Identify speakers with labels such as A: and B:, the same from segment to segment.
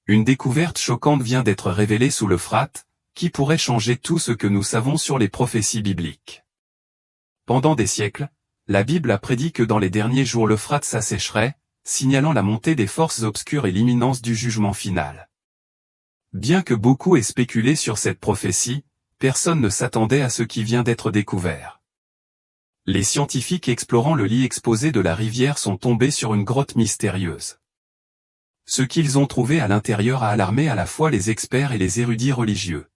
A: Une découverte choquante vient d'être révélée sous l'Euphrate, qui pourrait changer tout ce que nous savons sur les prophéties bibliques. Pendant des siècles, la Bible a prédit que dans les derniers jours l'Euphrate s'assécherait, signalant la montée des forces obscures et l'imminence du jugement final. Bien que beaucoup aient spéculé sur cette prophétie, personne ne s'attendait à ce qui vient d'être découvert. Les scientifiques explorant le lit exposé de la rivière sont tombés sur une grotte mystérieuse. Ce qu'ils ont trouvé à l'intérieur a alarmé à la fois les experts et les érudits religieux.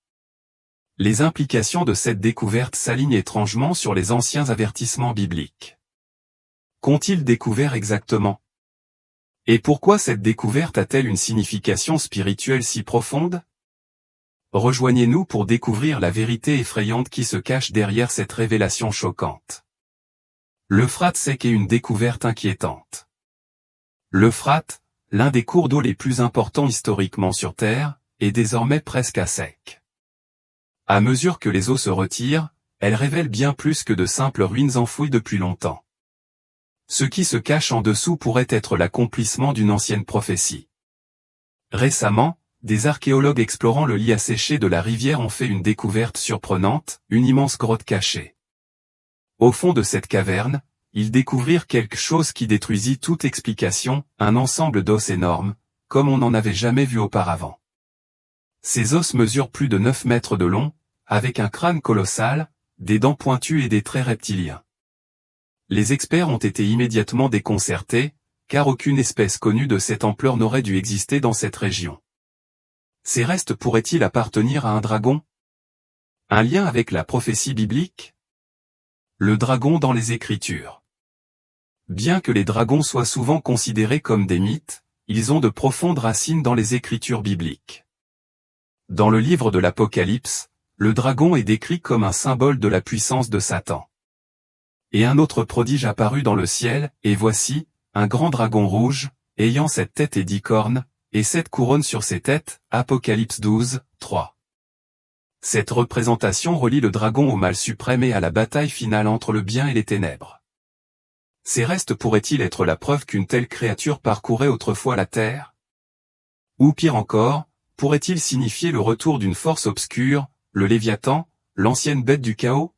A: Les implications de cette découverte s'alignent étrangement sur les anciens avertissements bibliques. Qu'ont-ils découvert exactement? Et pourquoi cette découverte a-t-elle une signification spirituelle si profonde? Rejoignez-nous pour découvrir la vérité effrayante qui se cache derrière cette révélation choquante. L'Euphrate sec est une découverte inquiétante. L'Euphrate, l'un des cours d'eau les plus importants historiquement sur Terre, est désormais presque à sec. À mesure que les eaux se retirent, elle révèle bien plus que de simples ruines enfouies depuis longtemps. Ce qui se cache en dessous pourrait être l'accomplissement d'une ancienne prophétie. Récemment, des archéologues explorant le lit asséché de la rivière ont fait une découverte surprenante, une immense grotte cachée. Au fond de cette caverne, ils découvrirent quelque chose qui détruisit toute explication, un ensemble d'os énormes, comme on n'en avait jamais vu auparavant. Ces os mesurent plus de 9 mètres de long, avec un crâne colossal, des dents pointues et des traits reptiliens. Les experts ont été immédiatement déconcertés, car aucune espèce connue de cette ampleur n'aurait dû exister dans cette région. Ces restes pourraient-ils appartenir à un dragon? Un lien avec la prophétie biblique? Le dragon dans les Écritures. Bien que les dragons soient souvent considérés comme des mythes, ils ont de profondes racines dans les Écritures bibliques. Dans le livre de l'Apocalypse, le dragon est décrit comme un symbole de la puissance de Satan. Et un autre prodige apparut dans le ciel, et voici, un grand dragon rouge, ayant 7 têtes et 10 cornes, et 7 couronnes sur ses têtes, Apocalypse 12, 3. Cette représentation relie le dragon au mal suprême et à la bataille finale entre le bien et les ténèbres. Ces restes pourraient-ils être la preuve qu'une telle créature parcourait autrefois la terre? Ou pire encore, pourrait-il signifier le retour d'une force obscure, le Léviathan, l'ancienne bête du chaos?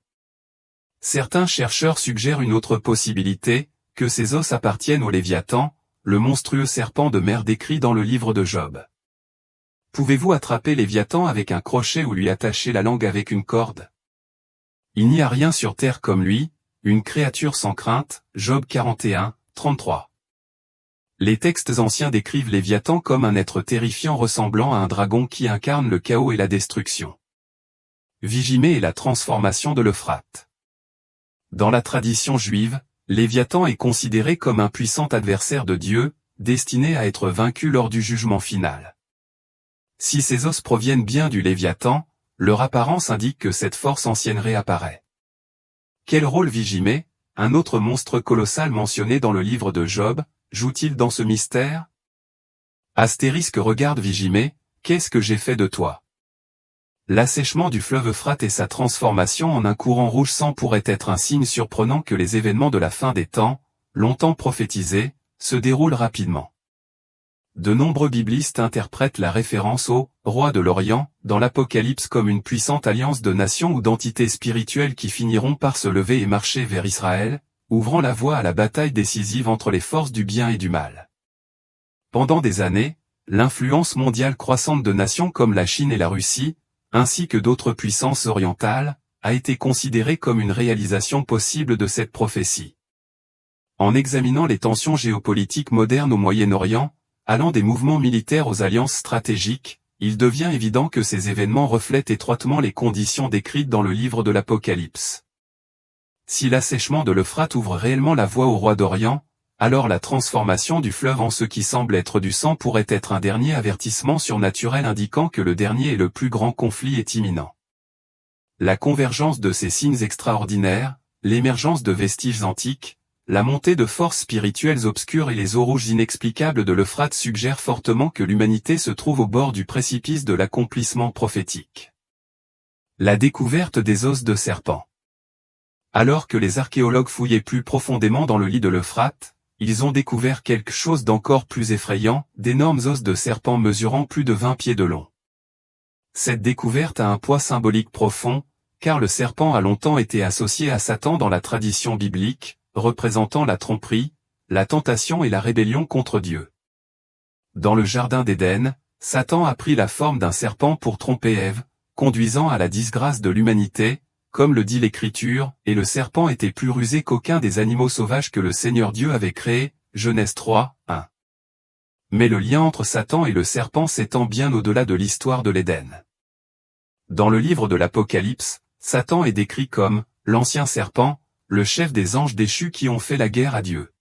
A: Certains chercheurs suggèrent une autre possibilité, que ces os appartiennent au Léviathan, le monstrueux serpent de mer décrit dans le livre de Job. Pouvez-vous attraper Léviathan avec un crochet ou lui attacher la langue avec une corde? Il n'y a rien sur terre comme lui, une créature sans crainte, Job 41, 33. Les textes anciens décrivent Léviathan comme un être terrifiant ressemblant à un dragon qui incarne le chaos et la destruction. Vigimé et la transformation de l'Euphrate. Dans la tradition juive, Léviathan est considéré comme un puissant adversaire de Dieu, destiné à être vaincu lors du jugement final. Si ces os proviennent bien du Léviathan, leur apparence indique que cette force ancienne réapparaît. Quel rôle Vigimé, un autre monstre colossal mentionné dans le livre de Job, joue-t-il dans ce mystère? Astérisque regarde Vigimé, qu'est-ce que j'ai fait de toi? L'assèchement du fleuve Euphrate et sa transformation en un courant rouge sang pourrait être un signe surprenant que les événements de la fin des temps, longtemps prophétisés, se déroulent rapidement. De nombreux biblistes interprètent la référence au « roi de l'Orient » dans l'Apocalypse comme une puissante alliance de nations ou d'entités spirituelles qui finiront par se lever et marcher vers Israël, ouvrant la voie à la bataille décisive entre les forces du bien et du mal. Pendant des années, l'influence mondiale croissante de nations comme la Chine et la Russie, ainsi que d'autres puissances orientales, a été considérée comme une réalisation possible de cette prophétie. En examinant les tensions géopolitiques modernes au Moyen-Orient, allant des mouvements militaires aux alliances stratégiques, il devient évident que ces événements reflètent étroitement les conditions décrites dans le livre de l'Apocalypse. Si l'assèchement de l'Euphrate ouvre réellement la voie au roi d'Orient, alors la transformation du fleuve en ce qui semble être du sang pourrait être un dernier avertissement surnaturel indiquant que le dernier et le plus grand conflit est imminent. La convergence de ces signes extraordinaires, l'émergence de vestiges antiques, la montée de forces spirituelles obscures et les eaux rouges inexplicables de l'Euphrate suggèrent fortement que l'humanité se trouve au bord du précipice de l'accomplissement prophétique. La découverte des os de serpent. Alors que les archéologues fouillaient plus profondément dans le lit de l'Euphrate, ils ont découvert quelque chose d'encore plus effrayant, d'énormes os de serpent mesurant plus de 20 pieds de long. Cette découverte a un poids symbolique profond, car le serpent a longtemps été associé à Satan dans la tradition biblique, représentant la tromperie, la tentation et la rébellion contre Dieu. Dans le jardin d'Éden, Satan a pris la forme d'un serpent pour tromper Ève, conduisant à la disgrâce de l'humanité, comme le dit l'Écriture, et le serpent était plus rusé qu'aucun des animaux sauvages que le Seigneur Dieu avait créés, Genèse 3, 1. Mais le lien entre Satan et le serpent s'étend bien au-delà de l'histoire de l'Éden. Dans le livre de l'Apocalypse, Satan est décrit comme « l'ancien serpent », le chef des anges déchus qui ont fait la guerre à Dieu.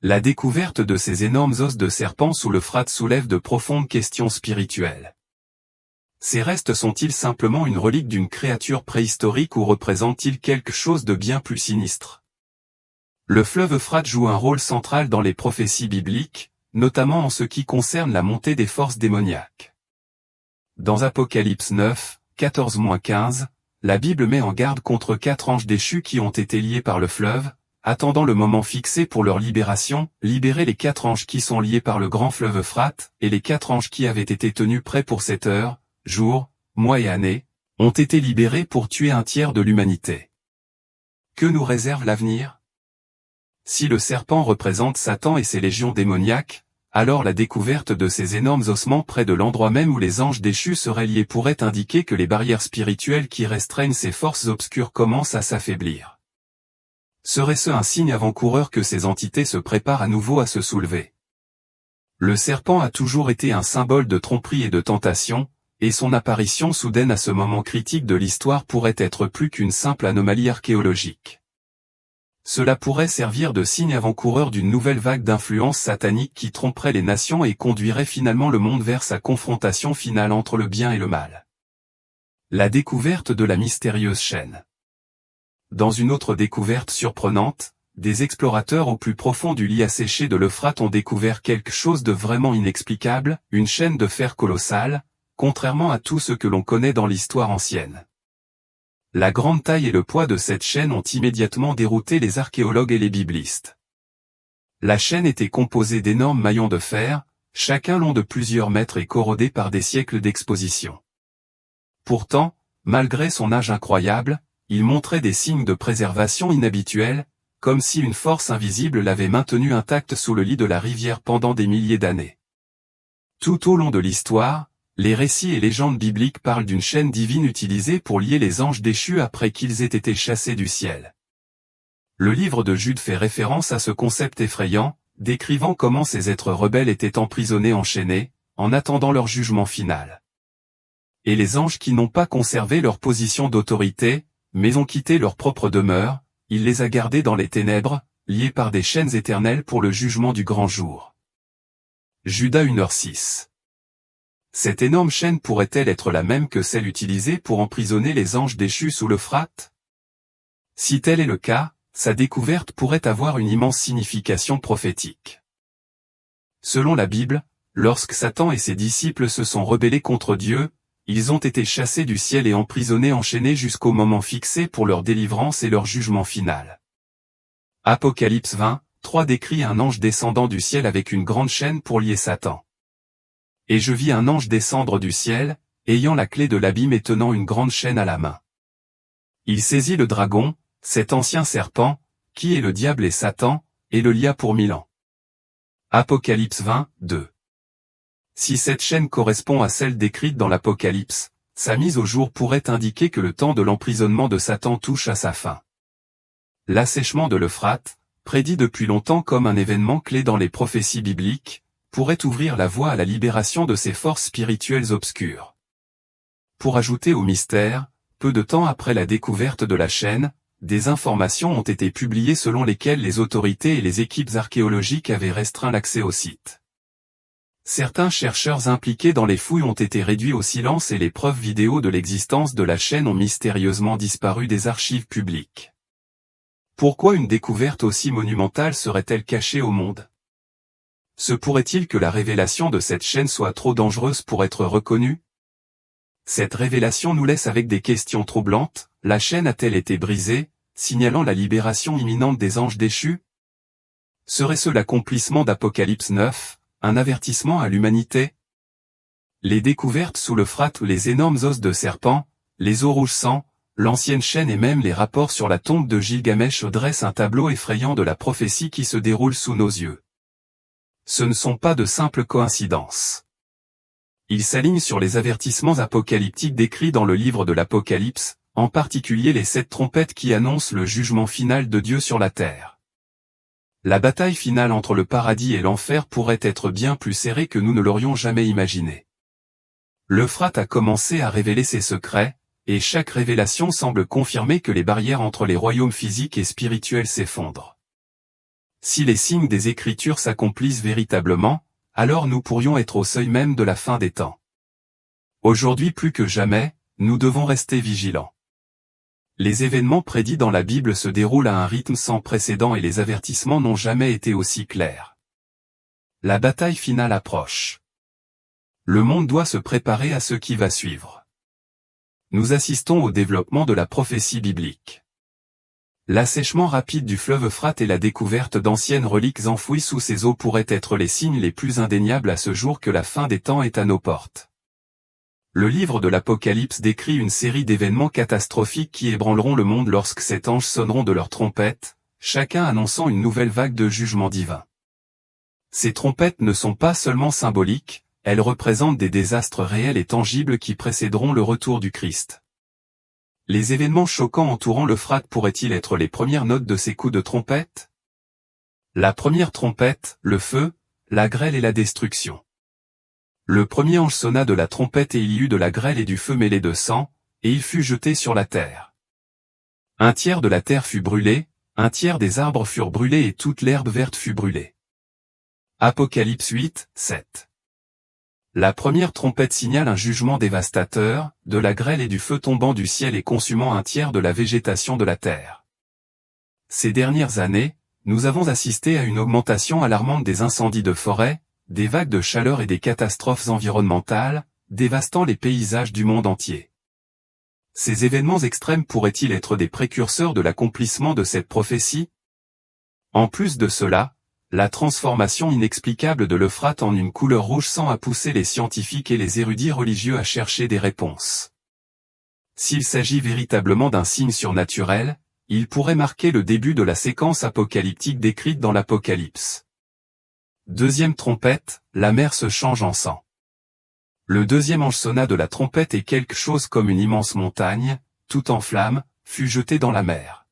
A: La découverte de ces énormes os de serpent sous l'Euphrate soulève de profondes questions spirituelles. Ces restes sont-ils simplement une relique d'une créature préhistorique ou représentent-ils quelque chose de bien plus sinistre? Le fleuve Euphrate joue un rôle central dans les prophéties bibliques, notamment en ce qui concerne la montée des forces démoniaques. Dans Apocalypse 9, 14-15, la Bible met en garde contre 4 anges déchus qui ont été liés par le fleuve, attendant le moment fixé pour leur libération, libérer les 4 anges qui sont liés par le grand fleuve Euphrate, et les 4 anges qui avaient été tenus prêts pour cette heure, jours, mois et années, ont été libérés pour tuer un tiers de l'humanité. Que nous réserve l'avenir? Si le serpent représente Satan et ses légions démoniaques, alors la découverte de ces énormes ossements près de l'endroit même où les anges déchus seraient liés pourrait indiquer que les barrières spirituelles qui restreignent ces forces obscures commencent à s'affaiblir. Serait-ce un signe avant-coureur que ces entités se préparent à nouveau à se soulever? Le serpent a toujours été un symbole de tromperie et de tentation, et son apparition soudaine à ce moment critique de l'histoire pourrait être plus qu'une simple anomalie archéologique. Cela pourrait servir de signe avant-coureur d'une nouvelle vague d'influence satanique qui tromperait les nations et conduirait finalement le monde vers sa confrontation finale entre le bien et le mal. La découverte de la mystérieuse chaîne. Dans une autre découverte surprenante, des explorateurs au plus profond du lit asséché de l'Euphrate ont découvert quelque chose de vraiment inexplicable, une chaîne de fer colossale, contrairement à tout ce que l'on connaît dans l'histoire ancienne. La grande taille et le poids de cette chaîne ont immédiatement dérouté les archéologues et les biblistes. La chaîne était composée d'énormes maillons de fer, chacun long de plusieurs mètres et corrodé par des siècles d'exposition. Pourtant, malgré son âge incroyable, il montrait des signes de préservation inhabituels, comme si une force invisible l'avait maintenu intacte sous le lit de la rivière pendant des milliers d'années. Tout au long de l'histoire, les récits et légendes bibliques parlent d'une chaîne divine utilisée pour lier les anges déchus après qu'ils aient été chassés du ciel. Le livre de Jude fait référence à ce concept effrayant, décrivant comment ces êtres rebelles étaient emprisonnés enchaînés, en attendant leur jugement final. Et les anges qui n'ont pas conservé leur position d'autorité, mais ont quitté leur propre demeure, il les a gardés dans les ténèbres, liés par des chaînes éternelles pour le jugement du grand jour. Judas 1h6. Cette énorme chaîne pourrait-elle être la même que celle utilisée pour emprisonner les anges déchus sous l'Euphrate? Si tel est le cas, sa découverte pourrait avoir une immense signification prophétique. Selon la Bible, lorsque Satan et ses disciples se sont rebellés contre Dieu, ils ont été chassés du ciel et emprisonnés enchaînés jusqu'au moment fixé pour leur délivrance et leur jugement final. Apocalypse 20, 3 décrit un ange descendant du ciel avec une grande chaîne pour lier Satan. Et je vis un ange descendre du ciel, ayant la clé de l'abîme et tenant une grande chaîne à la main. Il saisit le dragon, cet ancien serpent, qui est le diable et Satan, et le lia pour 1000 ans. Apocalypse 20, 2. Si cette chaîne correspond à celle décrite dans l'Apocalypse, sa mise au jour pourrait indiquer que le temps de l'emprisonnement de Satan touche à sa fin. L'assèchement de l'Euphrate, prédit depuis longtemps comme un événement clé dans les prophéties bibliques, pourrait ouvrir la voie à la libération de ces forces spirituelles obscures. Pour ajouter au mystère, peu de temps après la découverte de la chaîne, des informations ont été publiées selon lesquelles les autorités et les équipes archéologiques avaient restreint l'accès au site. Certains chercheurs impliqués dans les fouilles ont été réduits au silence et les preuves vidéo de l'existence de la chaîne ont mystérieusement disparu des archives publiques. Pourquoi une découverte aussi monumentale serait-elle cachée au monde? Se pourrait-il que la révélation de cette chaîne soit trop dangereuse pour être reconnue? Cette révélation nous laisse avec des questions troublantes. La chaîne a-t-elle été brisée, signalant la libération imminente des anges déchus? Serait-ce l'accomplissement d'Apocalypse 9, un avertissement à l'humanité? Les découvertes sous l'Euphrate, les énormes os de serpent, les eaux rouges sang, l'ancienne chaîne et même les rapports sur la tombe de Gilgamesh dressent un tableau effrayant de la prophétie qui se déroule sous nos yeux. Ce ne sont pas de simples coïncidences. Ils s'alignent sur les avertissements apocalyptiques décrits dans le livre de l'Apocalypse, en particulier les 7 trompettes qui annoncent le jugement final de Dieu sur la terre. La bataille finale entre le paradis et l'enfer pourrait être bien plus serrée que nous ne l'aurions jamais imaginé. L'Euphrate a commencé à révéler ses secrets, et chaque révélation semble confirmer que les barrières entre les royaumes physiques et spirituels s'effondrent. Si les signes des Écritures s'accomplissent véritablement, alors nous pourrions être au seuil même de la fin des temps. Aujourd'hui plus que jamais, nous devons rester vigilants. Les événements prédits dans la Bible se déroulent à un rythme sans précédent et les avertissements n'ont jamais été aussi clairs. La bataille finale approche. Le monde doit se préparer à ce qui va suivre. Nous assistons au développement de la prophétie biblique. L'assèchement rapide du fleuve Euphrate et la découverte d'anciennes reliques enfouies sous ses eaux pourraient être les signes les plus indéniables à ce jour que la fin des temps est à nos portes. Le livre de l'Apocalypse décrit une série d'événements catastrophiques qui ébranleront le monde lorsque 7 anges sonneront de leurs trompettes, chacun annonçant une nouvelle vague de jugement divin. Ces trompettes ne sont pas seulement symboliques, elles représentent des désastres réels et tangibles qui précéderont le retour du Christ. Les événements choquants entourant l'Euphrate pourraient-ils être les premières notes de ces coups de trompette? La première trompette, le feu, la grêle et la destruction. Le premier ange sonna de la trompette et il y eut de la grêle et du feu mêlés de sang, et il fut jeté sur la terre. 1/3 de la terre fut brûlée, 1/3 des arbres furent brûlés et toute l'herbe verte fut brûlée. Apocalypse 8, 7. La première trompette signale un jugement dévastateur, de la grêle et du feu tombant du ciel et consumant 1/3 de la végétation de la terre. Ces dernières années, nous avons assisté à une augmentation alarmante des incendies de forêt, des vagues de chaleur et des catastrophes environnementales, dévastant les paysages du monde entier. Ces événements extrêmes pourraient-ils être des précurseurs de l'accomplissement de cette prophétie? En plus de cela, la transformation inexplicable de l'Euphrate en une couleur rouge sang a poussé les scientifiques et les érudits religieux à chercher des réponses. S'il s'agit véritablement d'un signe surnaturel, il pourrait marquer le début de la séquence apocalyptique décrite dans l'Apocalypse. Deuxième trompette, la mer se change en sang. Le deuxième ange sonna de la trompette et quelque chose comme une immense montagne, tout en flammes, fut jetée dans la mer.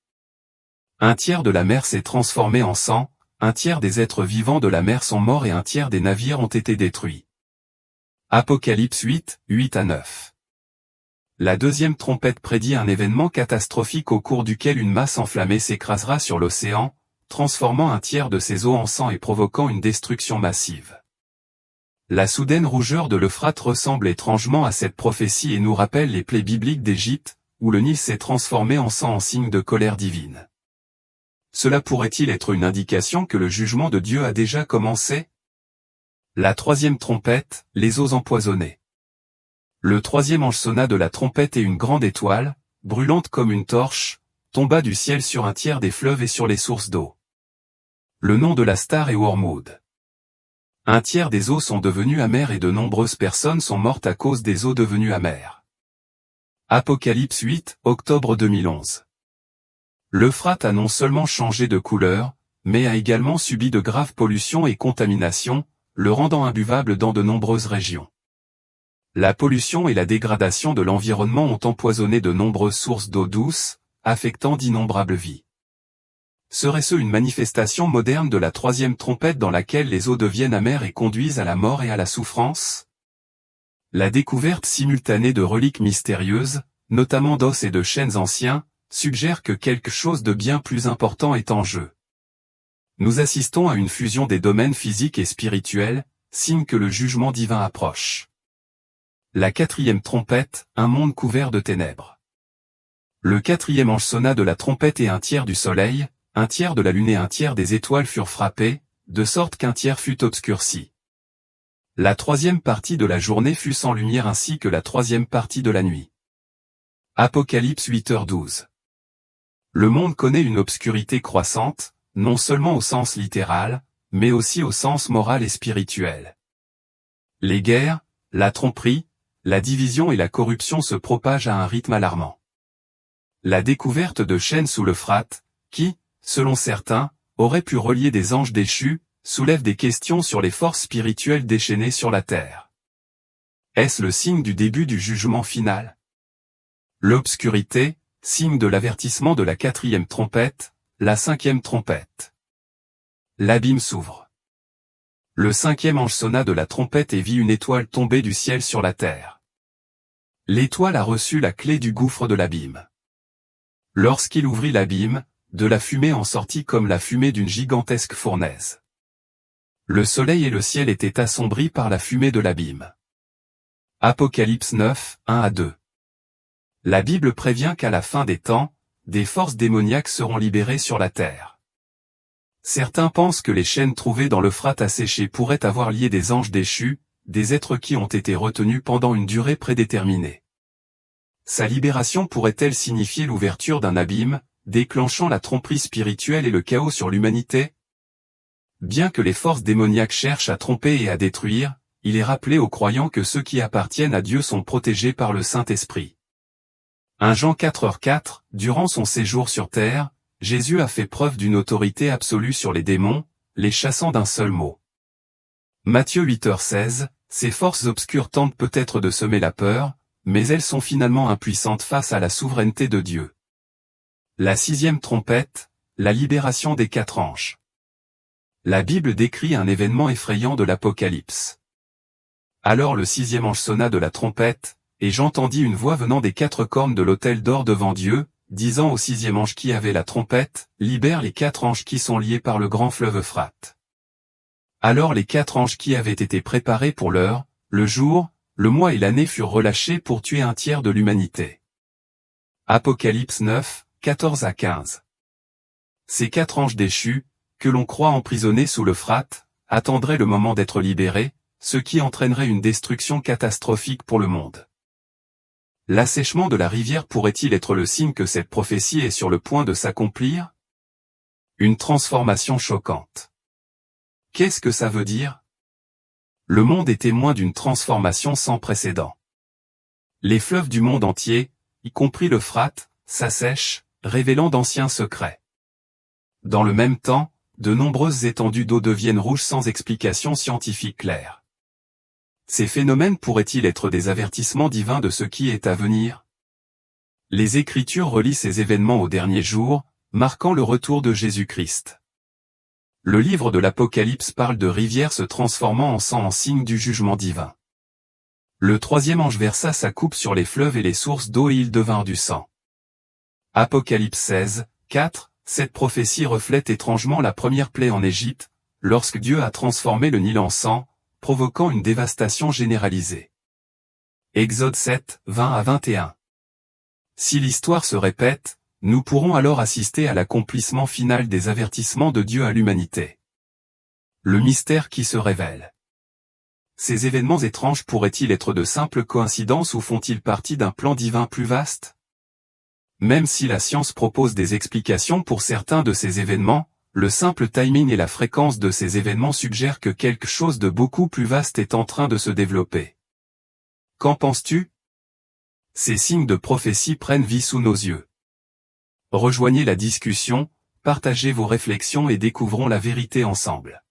A: 1/3 de la mer s'est transformé en sang, 1/3 des êtres vivants de la mer sont morts et 1/3 des navires ont été détruits. Apocalypse 8, 8-9. La deuxième trompette prédit un événement catastrophique au cours duquel une masse enflammée s'écrasera sur l'océan, transformant 1/3 de ses eaux en sang et provoquant une destruction massive. La soudaine rougeur de l'Euphrate ressemble étrangement à cette prophétie et nous rappelle les plaies bibliques d'Égypte, où le Nil s'est transformé en sang en signe de colère divine. Cela pourrait-il être une indication que le jugement de Dieu a déjà commencé? La troisième trompette, les eaux empoisonnées. Le troisième ange sonna de la trompette et une grande étoile, brûlante comme une torche, tomba du ciel sur 1/3 des fleuves et sur les sources d'eau. Le nom de la star est Wormwood. 1/3 des eaux sont devenues amères et de nombreuses personnes sont mortes à cause des eaux devenues amères. Apocalypse 8, octobre 2011. L'Euphrate a non seulement changé de couleur, mais a également subi de graves pollutions et contaminations, le rendant imbuvable dans de nombreuses régions. La pollution et la dégradation de l'environnement ont empoisonné de nombreuses sources d'eau douce, affectant d'innombrables vies. Serait-ce une manifestation moderne de la troisième trompette dans laquelle les eaux deviennent amères et conduisent à la mort et à la souffrance? La découverte simultanée de reliques mystérieuses, notamment d'os et de chênes anciens, suggère que quelque chose de bien plus important est en jeu. Nous assistons à une fusion des domaines physiques et spirituels, signe que le jugement divin approche. La quatrième trompette, un monde couvert de ténèbres. Le quatrième ange sonna de la trompette et 1/3 du soleil, 1/3 de la lune et 1/3 des étoiles furent frappés, de sorte qu'1/3 fut obscurci. La troisième partie de la journée fut sans lumière ainsi que la troisième partie de la nuit. Apocalypse 8h12. Le monde connaît une obscurité croissante, non seulement au sens littéral, mais aussi au sens moral et spirituel. Les guerres, la tromperie, la division et la corruption se propagent à un rythme alarmant. La découverte de chaînes sous l'Euphrate, qui, selon certains, auraient pu relier des anges déchus, soulève des questions sur les forces spirituelles déchaînées sur la terre. Est-ce le signe du début du jugement final? L'obscurité, signe de l'avertissement de la 4e trompette, la 5e trompette. L'abîme s'ouvre. Le 5e ange sonna de la trompette et vit une étoile tomber du ciel sur la terre. L'étoile a reçu la clé du gouffre de l'abîme. Lorsqu'il ouvrit l'abîme, de la fumée en sortit comme la fumée d'une gigantesque fournaise. Le soleil et le ciel étaient assombris par la fumée de l'abîme. Apocalypse 9, 1-2. La Bible prévient qu'à la fin des temps, des forces démoniaques seront libérées sur la terre. Certains pensent que les chaînes trouvées dans l'Euphrate asséché pourraient avoir lié des anges déchus, des êtres qui ont été retenus pendant une durée prédéterminée. Sa libération pourrait-elle signifier l'ouverture d'un abîme, déclenchant la tromperie spirituelle et le chaos sur l'humanité? Bien que les forces démoniaques cherchent à tromper et à détruire, il est rappelé aux croyants que ceux qui appartiennent à Dieu sont protégés par le Saint-Esprit. 1 Jean 4:4, durant son séjour sur terre, Jésus a fait preuve d'une autorité absolue sur les démons, les chassant d'un seul mot. Matthieu 8:16, ces forces obscures tentent peut-être de semer la peur, mais elles sont finalement impuissantes face à la souveraineté de Dieu. La 6e trompette, la libération des 4 anges. La Bible décrit un événement effrayant de l'Apocalypse. Alors le 6e ange sonna de la trompette, et j'entendis une voix venant des 4 cornes de l'autel d'or devant Dieu, disant au 6e ange qui avait la trompette, « Libère les 4 anges qui sont liés par le grand fleuve Euphrate. » Alors les 4 anges qui avaient été préparés pour l'heure, le jour, le mois et l'année furent relâchés pour tuer un tiers de l'humanité. Apocalypse 9, 14-15. Ces 4 anges déchus, que l'on croit emprisonnés sous l'Euphrate, attendraient le moment d'être libérés, ce qui entraînerait une destruction catastrophique pour le monde. L'assèchement de la rivière pourrait-il être le signe que cette prophétie est sur le point de s'accomplir? Une transformation choquante. Qu'est-ce que ça veut dire? Le monde est témoin d'une transformation sans précédent. Les fleuves du monde entier, y compris l'Euphrate, s'assèchent, révélant d'anciens secrets. Dans le même temps, de nombreuses étendues d'eau deviennent rouges sans explication scientifique claire. Ces phénomènes pourraient-ils être des avertissements divins de ce qui est à venir? Les Écritures relient ces événements au dernier jour, marquant le retour de Jésus-Christ. Le livre de l'Apocalypse parle de rivières se transformant en sang en signe du jugement divin. Le 3e ange versa sa coupe sur les fleuves et les sources d'eau et ils devinrent du sang. Apocalypse 16, 4. Cette prophétie reflète étrangement la première plaie en Égypte, lorsque Dieu a transformé le Nil en sang, provoquant une dévastation généralisée. Exode 7, 20-21. Si l'histoire se répète, nous pourrons alors assister à l'accomplissement final des avertissements de Dieu à l'humanité. Le mystère qui se révèle. Ces événements étranges pourraient-ils être de simples coïncidences ou font-ils partie d'un plan divin plus vaste? Même si la science propose des explications pour certains de ces événements, le simple timing et la fréquence de ces événements suggèrent que quelque chose de beaucoup plus vaste est en train de se développer. Qu'en penses-tu? Ces signes de prophétie prennent vie sous nos yeux. Rejoignez la discussion, partagez vos réflexions et découvrons la vérité ensemble.